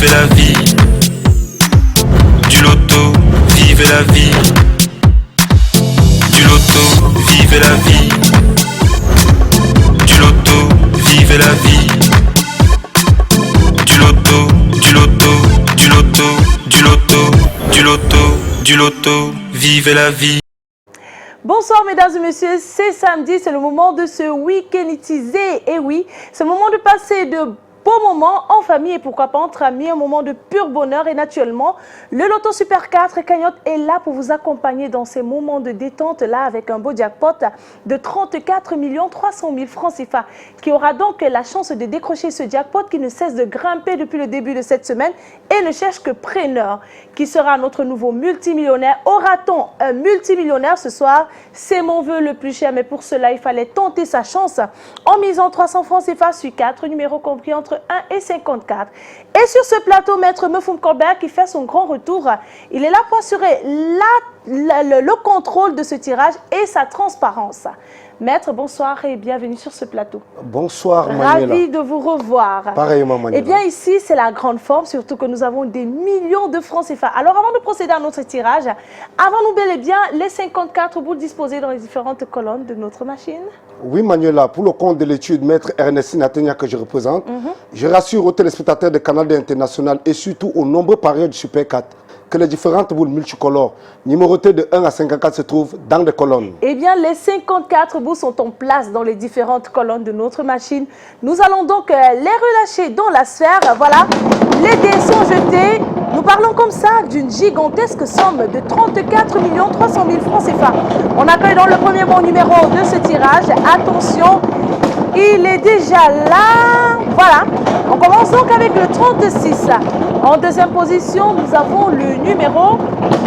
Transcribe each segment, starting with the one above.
vivez la vie. Du loto, vivez la vie. Du loto, vivez la vie. Du loto, vivez la vie. Du loto, du loto, du loto, du loto, du loto, du loto, vivez la vie. Bonsoir mesdames et messieurs, c'est samedi, c'est le moment de se week-endiser. Et oui, c'est le moment de passer de beaux moments en famille et pourquoi pas entre amis, un moment de pur bonheur. Et naturellement, le Loto Super 4 Cagnotte est là pour vous accompagner dans ces moments de détente là avec un beau jackpot de 34 300 000 francs CFA qui aura donc la chance de décrocher ce jackpot qui ne cesse de grimper depuis le début de cette semaine et ne cherche que preneur. Qui sera notre nouveau multimillionnaire? Aura-t-on un multimillionnaire ce soir? C'est mon vœu le plus cher, mais pour cela, il fallait tenter sa chance en misant 300 francs CFA sur 4 numéros compris entre 1 et 54. Et sur ce plateau, Maître Mefum Colbert qui fait son grand retour. Il est là pour assurer le contrôle de ce tirage et sa transparence. Maître, bonsoir et bienvenue sur ce plateau. Bonsoir Manuela. Ravi de vous revoir. Pareillement Manuela. Eh bien ici, c'est la grande forme, surtout que nous avons des millions de francs CFA. Alors avant de procéder à notre tirage, avons-nous bel et bien les 54 boules disposées dans les différentes colonnes de notre machine? Oui Manuela, pour le compte de l'étude Maître Ernestine Atenia que je représente, je rassure aux téléspectateurs de Canal D International et surtout aux nombreux parieurs du Super 4 que les différentes boules multicolores numérotées de 1 à 54 se trouvent dans des colonnes. Eh bien, les 54 boules sont en place dans les différentes colonnes de notre machine. Nous allons donc les relâcher dans la sphère. Voilà, les dés sont jetés. Nous parlons comme ça d'une gigantesque somme de 34 300 000 francs CFA. On accueille dans le premier bon numéro de ce tirage. Attention, il est déjà là. Voilà, on commence donc avec le 36. En deuxième position, nous avons le numéro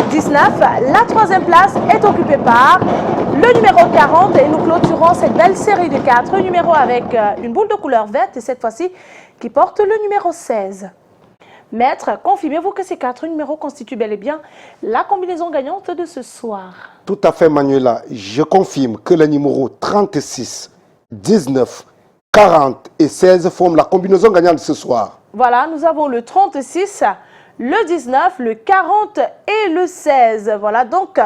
19. La troisième place est occupée par le numéro 40 et nous clôturons cette belle série de 4 numéros avec une boule de couleur verte et cette fois-ci qui porte le numéro 16. Maître, confirmez-vous que ces 4 numéros constituent bel et bien la combinaison gagnante de ce soir? Tout à fait Manuela, je confirme que les numéros 36, 19, 40 et 16 forment la combinaison gagnante de ce soir. Voilà, nous avons le 36, le 19, le 40 et le 16. Voilà donc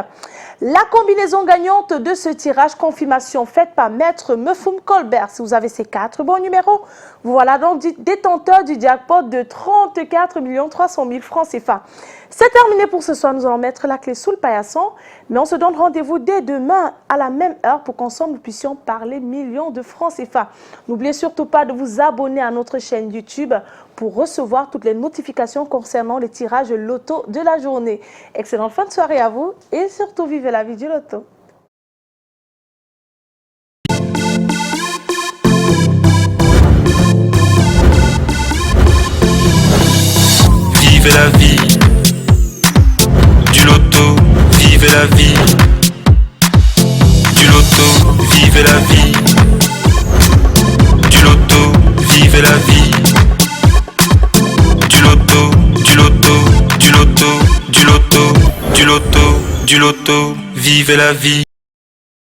la combinaison gagnante de ce tirage, confirmation faite par Maître Mefum Colbert. Si vous avez ces 4 bons numéros, voilà donc détenteur du jackpot de 34 300 000 francs CFA. C'est terminé pour ce soir. Nous allons mettre la clé sous le paillasson, mais on se donne rendez-vous dès demain à la même heure pour qu'ensemble nous puissions parler millions de francs CFA. N'oubliez surtout pas de vous abonner à notre chaîne YouTube pour recevoir toutes les notifications concernant les tirages loto de la journée. Excellente fin de soirée à vous et surtout vivez la vie du loto. Vivez la vie. Du loto, vivez la vie. Du loto, vivez la vie. Du loto, vivez la vie. Du loto, du loto, du loto, du loto, du loto, du loto, vivez la vie.